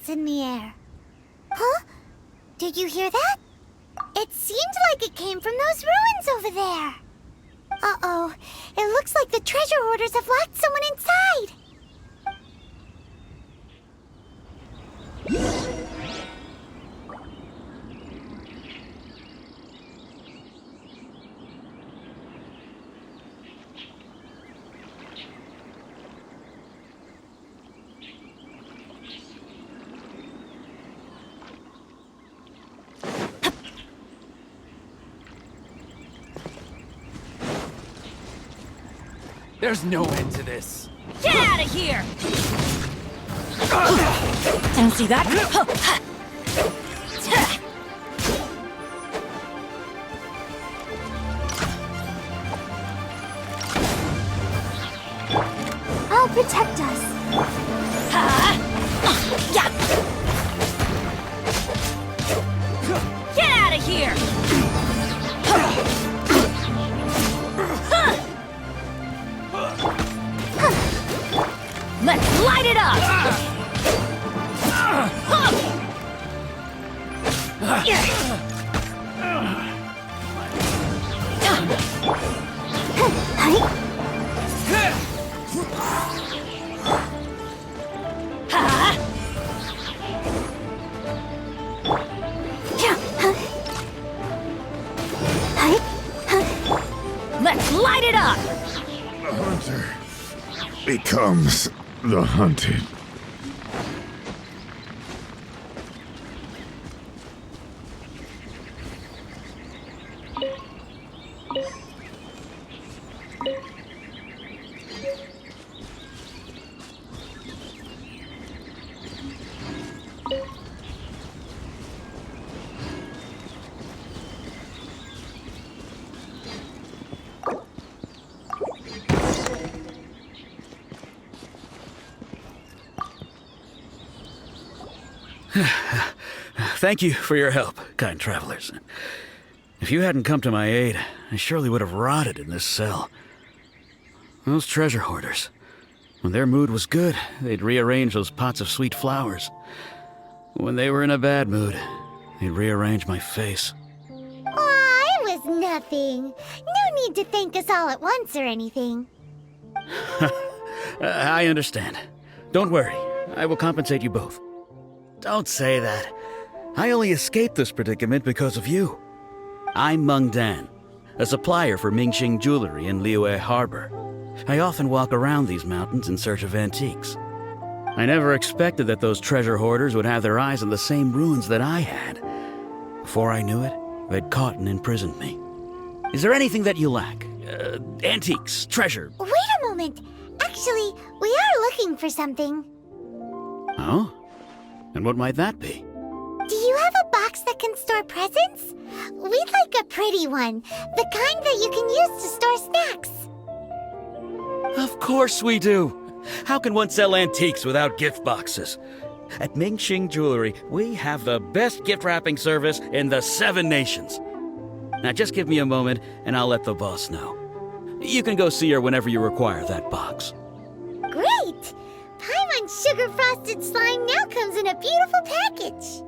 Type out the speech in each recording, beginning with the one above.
In the air. Huh? Did you hear that? It seemed like it came from those ruins over there. Uh-oh. It looks like the treasure hoarders have locked someone inside. There's no end to this. Get out of here! Didn't see that? I'll protect us. Get out of here! Let's light it up! Let's light it up! The hunter becomes the hunted. Thank you for your help, kind travelers. If you hadn't come to my aid, I surely would have rotted in this cell. Those treasure hoarders, when their mood was good, they'd rearrange those pots of sweet flowers. When they were in a bad mood, they'd rearrange my face. Aw, it was nothing. No need to thank us all at once or anything. I understand. Don't worry, I will compensate you both. Don't say that. I only escaped this predicament because of you. I'm Meng Dan, a supplier for Mingxing jewelry in Liyue Harbor. I often walk around these mountains in search of antiques. I never expected that those treasure hoarders would have their eyes on the same ruins that I had. Before I knew it, they'd caught and imprisoned me. Is there anything that you lack? Antiques, treasure? Wait a moment. Actually, we are looking for something. Oh? And what might that be? Do you have a box that can store presents? We'd like a pretty one. The kind that you can use to store snacks. Of course we do. How can one sell antiques without gift boxes? At Mingxing Jewelry, we have the best gift wrapping service in the 7 nations. Now just give me a moment, and I'll let the boss know. You can go see her whenever you require that box. Great! Paimon's sugar-frosted slime now comes in a beautiful package.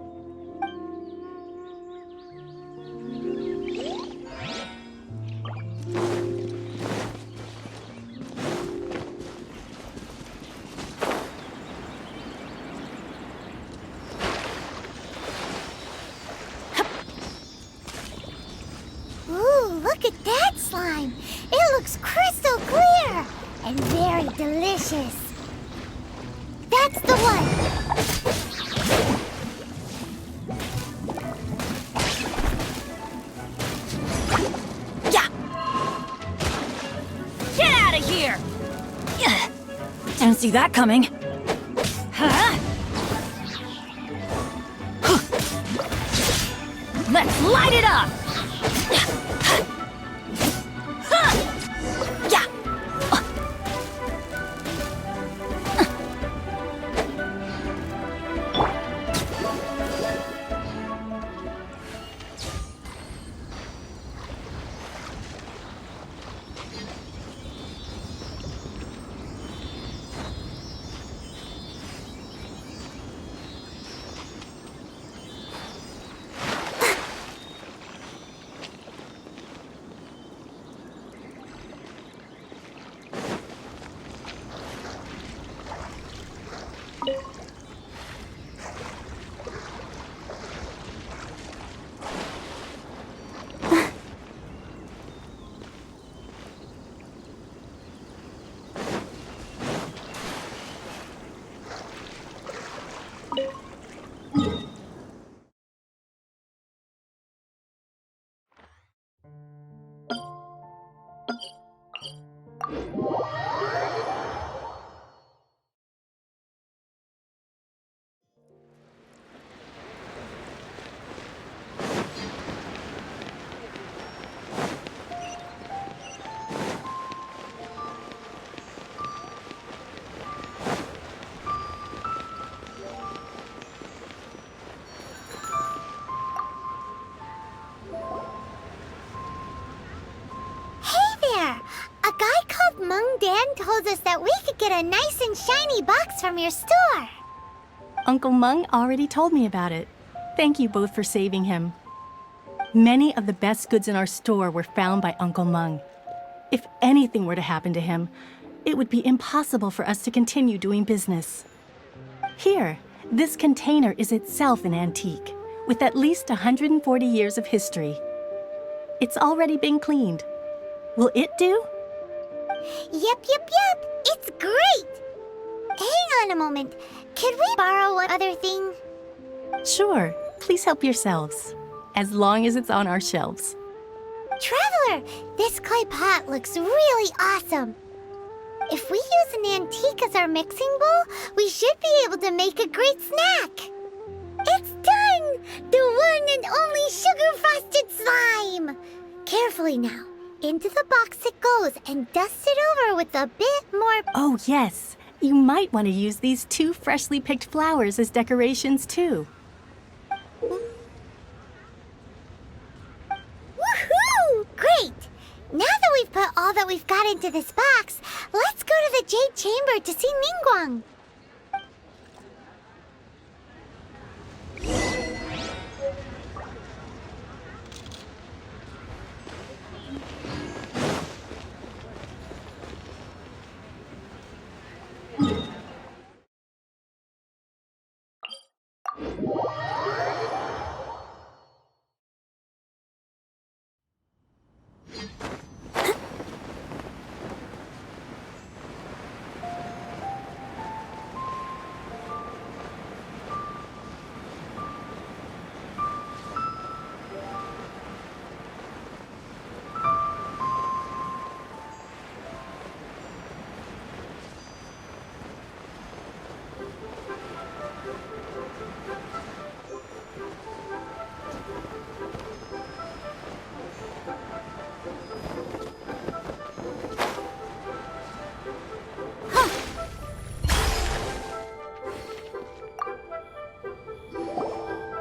Ooh, look at that slime! It looks crystal clear and very delicious. That's the one! Yeah! Get out of here! Yeah. Didn't see that coming. Huh? Let's light it up! Yeah! Dan told us that we could get a nice and shiny box from your store. Uncle Meng already told me about it. Thank you both for saving him. Many of the best goods in our store were found by Uncle Meng. If anything were to happen to him, it would be impossible for us to continue doing business. Here, this container is itself an antique, with at least 140 years of history. It's already been cleaned. Will it do? Yep. It's great. Hang on a moment. Could we borrow one other thing? Sure. Please help yourselves, as long as it's on our shelves. Traveler, this clay pot looks really awesome. If we use an antique as our mixing bowl, we should be able to make a great snack. It's done! The one and only sugar-frosted slime! Carefully now. Into the box it goes and dust it over with a bit more... Oh, yes. You might want to use these 2 freshly picked flowers as decorations, too. Woohoo! Great! Now that we've put all that we've got into this box, let's go to the Jade Chamber to see Ningguang.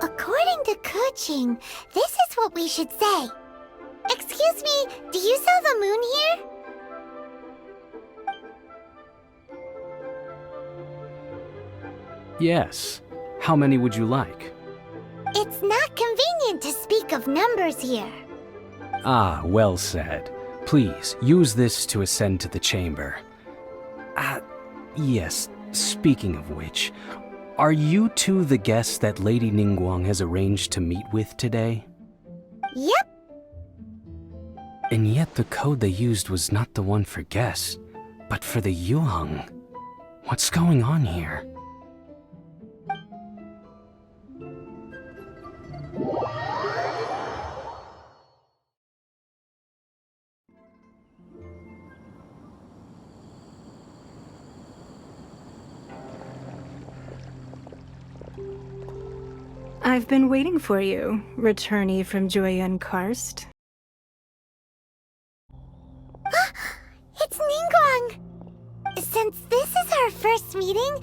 According to Kuching, this is what we should say. Excuse me, do you sell the moon here? Yes. How many would you like? It's not convenient to speak of numbers here. Ah, well said. Please, use this to ascend to the chamber. Yes, speaking of which, are you two the guests that Lady Ningguang has arranged to meet with today? Yep. And yet the code they used was not the one for guests, but for the Yuheng. What's going on here? I've been waiting for you, returnee from Joyun Karst. It's Ningguang! Since this is our first meeting,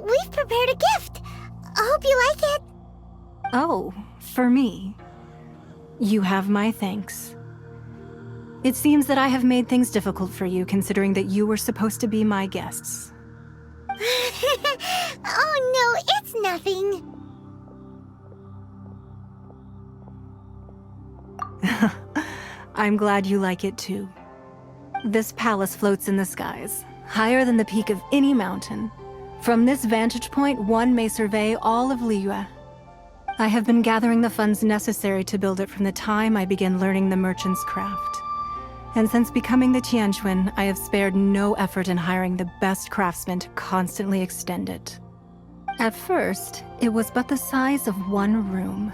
we've prepared a gift. I hope you like it. Oh, for me. You have my thanks. It seems that I have made things difficult for you, considering that you were supposed to be my guests. Oh no, it's nothing. I'm glad you like it too. This palace floats in the skies, higher than the peak of any mountain. From this vantage point, one may survey all of Liyue. I have been gathering the funds necessary to build it from the time I began learning the merchant's craft. And since becoming the Tianquan, I have spared no effort in hiring the best craftsmen to constantly extend it. At first, it was but the size of one room.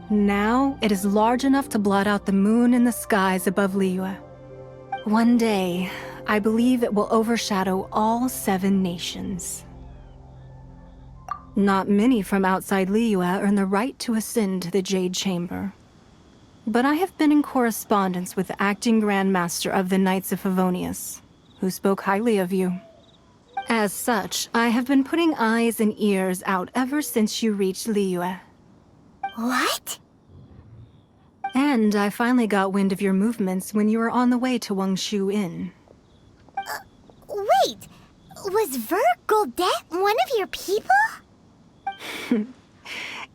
Now, it is large enough to blot out the moon in the skies above Liyue. One day, I believe it will overshadow all 7 nations. Not many from outside Liyue earn the right to ascend to the Jade Chamber. But I have been in correspondence with the acting Grand Master of the Knights of Favonius, who spoke highly of you. As such, I have been putting eyes and ears out ever since you reached Liyue. What? And I finally got wind of your movements when you were on the way to Wangshu Inn. Wait, was Vergoldet one of your people?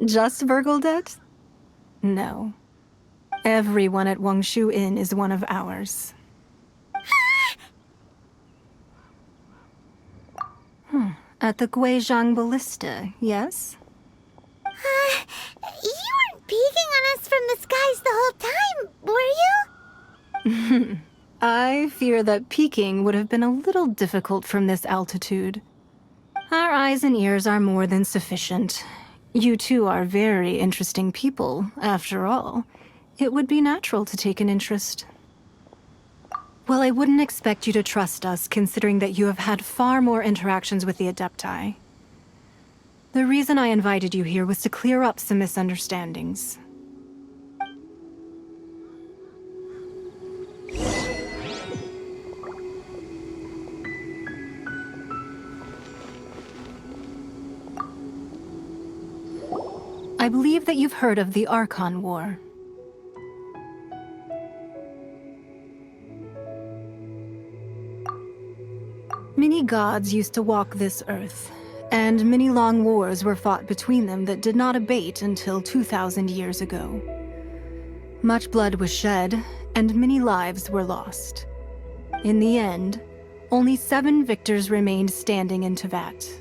Just Vergoldet? No. Everyone at Wangshu Inn is one of ours. At the Guizhang Ballista, yes? You weren't peeking on us from the skies the whole time, were you? I fear that peeking would have been a little difficult from this altitude. Our eyes and ears are more than sufficient. You two are very interesting people, after all. It would be natural to take an interest. Well, I wouldn't expect you to trust us, considering that you have had far more interactions with the Adepti. The reason I invited you here was to clear up some misunderstandings. I believe that you've heard of the Archon War. Many gods used to walk this earth, and many long wars were fought between them that did not abate until 2,000 years ago. Much blood was shed, and many lives were lost. In the end, only 7 victors remained standing in Tevat.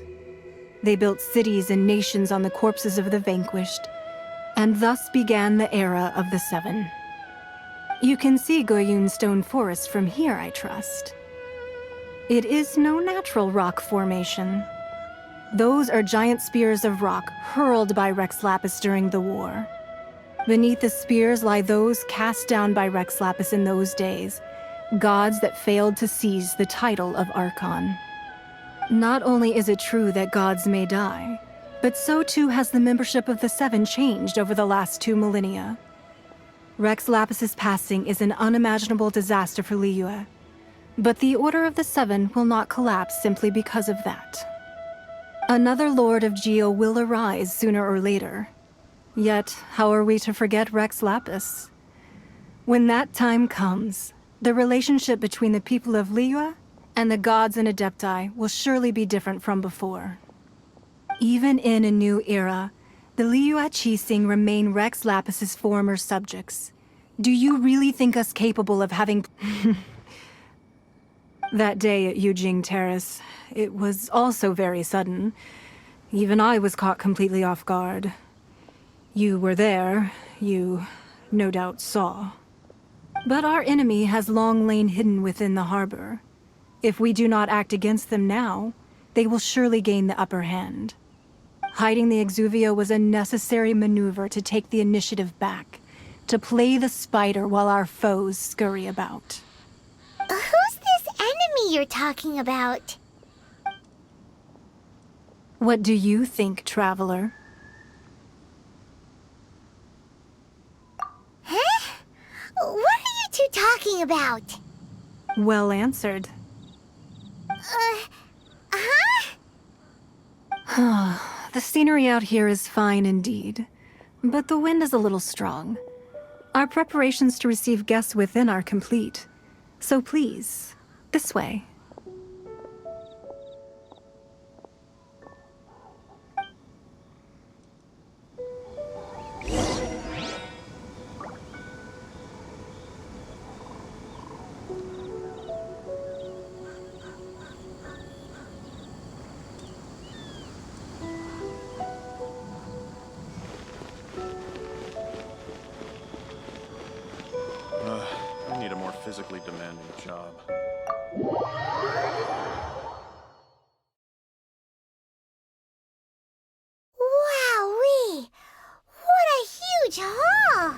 They built cities and nations on the corpses of the vanquished, and thus began the era of the 7. You can see Goyun Stone Forest from here, I trust. It is no natural rock formation. Those are giant spears of rock hurled by Rex Lapis during the war. Beneath the spears lie those cast down by Rex Lapis in those days, gods that failed to seize the title of Archon. Not only is it true that gods may die, but so too has the membership of the 7 changed over the last 2 millennia. Rex Lapis's passing is an unimaginable disaster for Liyue, but the Order of the 7 will not collapse simply because of that. Another Lord of Geo will arise sooner or later. Yet, how are we to forget Rex Lapis? When that time comes, the relationship between the people of Liyue and the gods and Adepti will surely be different from before. Even in a new era, the Liyue Qixing remain Rex Lapis's former subjects. Do you really think us capable of having... That day at Yujing Terrace, it was also very sudden. Even I was caught completely off guard. You were there, you no doubt saw. But our enemy has long lain hidden within the harbor. If we do not act against them now, they will surely gain the upper hand. Hiding the Exuvia was a necessary maneuver to take the initiative back, to play the spider while our foes scurry about. Who's this enemy you're talking about? What do you think, traveler? Huh? What are you two talking about? Well answered. The scenery out here is fine indeed, but the wind is a little strong. Our preparations to receive guests within are complete. So please, this way. I need a more physically demanding job. Wowee! What a huge hall!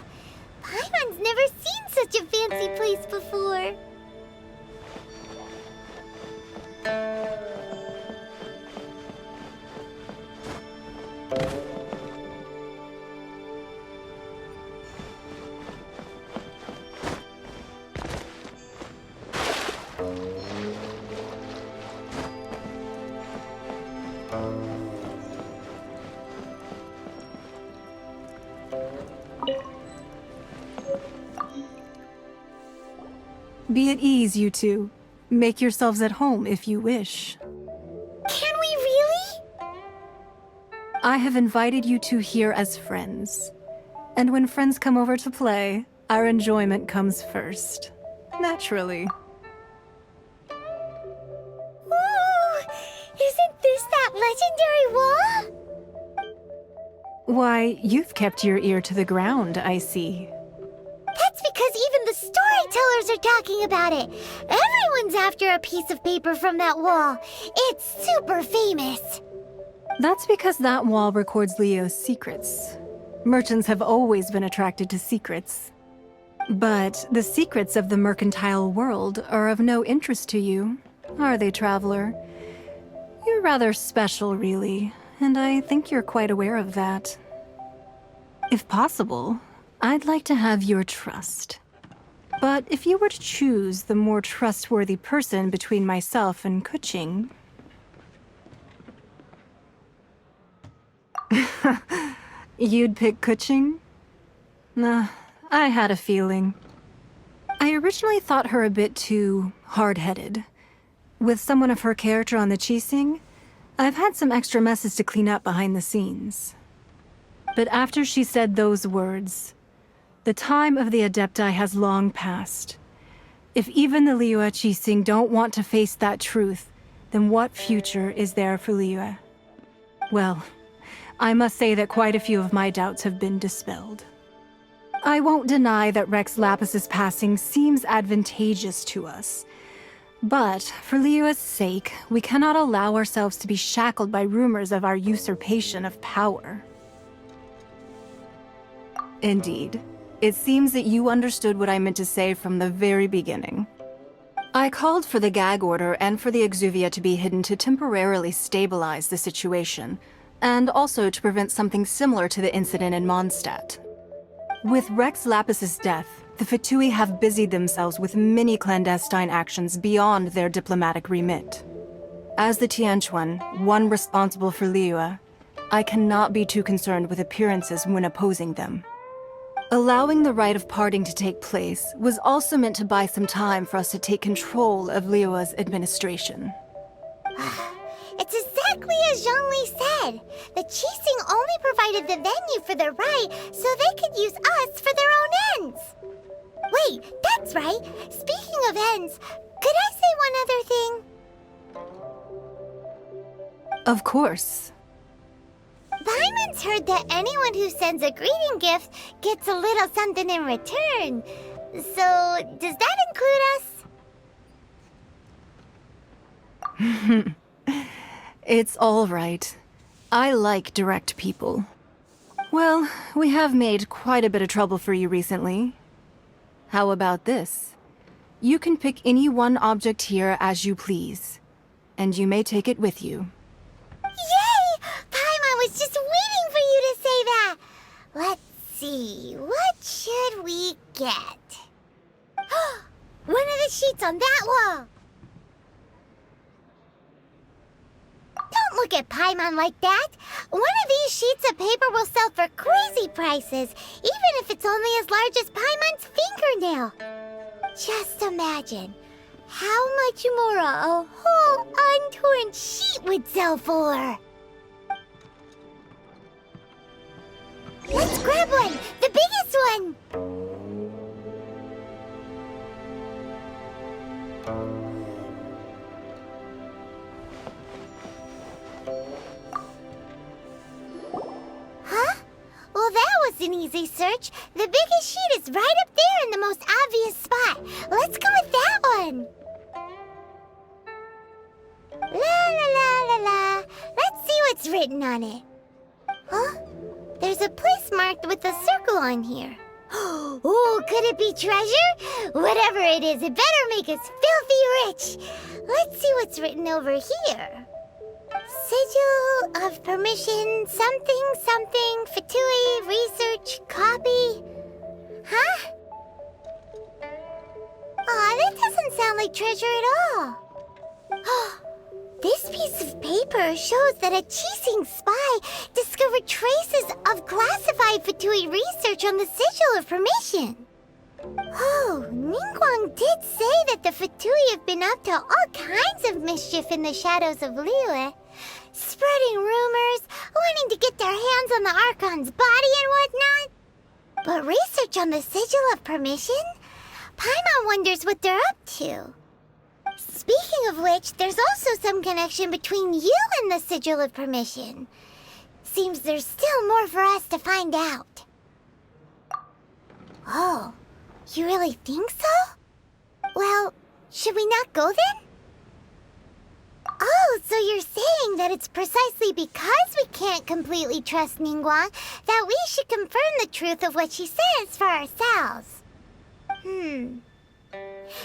Paimon's never seen such a fancy place before. Be at ease, you two. Make yourselves at home if you wish. Can we really? I have invited you two here as friends. And when friends come over to play, our enjoyment comes first. Naturally. Ooh! Isn't this that legendary wall? Why, you've kept your ear to the ground, I see. That's because even the storytellers are talking about it. Everyone's after a piece of paper from that wall. It's super famous. That's because that wall records Leo's secrets. Merchants have always been attracted to secrets. But the secrets of the mercantile world are of no interest to you, are they, traveler? You're rather special, really, and I think you're quite aware of that. If possible, I'd like to have your trust. But if you were to choose the more trustworthy person between myself and Kuching... You'd pick Kuching? Nah, I had a feeling. I originally thought her a bit too hard-headed. With someone of her character on the Qixing, I've had some extra messes to clean up behind the scenes. But after she said those words, the time of the Adepti has long passed. If even the Liyue Qixing don't want to face that truth, then what future is there for Liyue? Well, I must say that quite a few of my doubts have been dispelled. I won't deny that Rex Lapis's passing seems advantageous to us. But for Liyue's sake, we cannot allow ourselves to be shackled by rumors of our usurpation of power. Indeed. It seems that you understood what I meant to say from the very beginning. I called for the gag order and for the Exuvia to be hidden to temporarily stabilize the situation, and also to prevent something similar to the incident in Mondstadt. With Rex Lapis's death, the Fatui have busied themselves with many clandestine actions beyond their diplomatic remit. As the Tianquan, one responsible for Liyue, I cannot be too concerned with appearances when opposing them. Allowing the rite of parting to take place was also meant to buy some time for us to take control of Liyue's administration. It's exactly as Zhongli said. The Qixing only provided the venue for the rite so they could use us for their own ends. Wait, that's right. Speaking of ends, could I say one other thing? Of course. Paimon's heard that anyone who sends a greeting gift gets a little something in return. So, does that include us? It's all right. I like direct people. Well, we have made quite a bit of trouble for you recently. How about this? You can pick any one object here as you please, and you may take it with you. Yay! Paimon was just waiting for you to say that! Let's see, what should we get? One of the sheets on that wall! Don't look at Paimon like that! One of these sheets of paper will sell for crazy prices, even if it's only as large as Paimon's fingernail. Just imagine how much more a whole untorn sheet would sell for. Let's grab one! The biggest one! Huh? Well, that was an easy search. The biggest sheet is right up there in the most obvious spot. Let's go with that one. La la la la la. Let's see what's written on it. Huh? There's a place marked with a circle on here. Oh, could it be treasure? Whatever it is, it better make us filthy rich. Let's see what's written over here. Sigil of permission, something, something, Fatui, research, copy. Huh? Aw, that doesn't sound like treasure at all. This piece of paper shows that a Qixing spy discovered traces of classified Fatui research on the Sigil of Permission. Oh, Ningguang did say that the Fatui have been up to all kinds of mischief in the shadows of Liyue, spreading rumors, wanting to get their hands on the Archon's body and whatnot. But research on the Sigil of Permission? Paimon wonders what they're up to. Speaking of which, there's also some connection between you and the Sigil of Permission. Seems there's still more for us to find out. Oh, you really think so? Well, should we not go then? Oh, so you're saying that it's precisely because we can't completely trust Ningguang that we should confirm the truth of what she says for ourselves.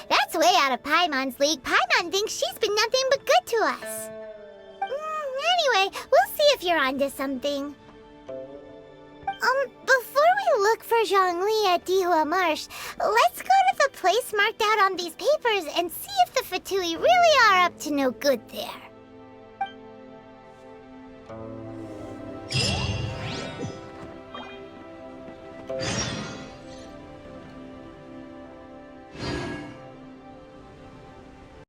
That's way out of Paimon's league. Paimon thinks she's been nothing but good to us. Anyway, we'll see if you're onto something. Before we look for Zhongli at Dihua Marsh, let's go to the place marked out on these papers and see if the Fatui really are up to no good there.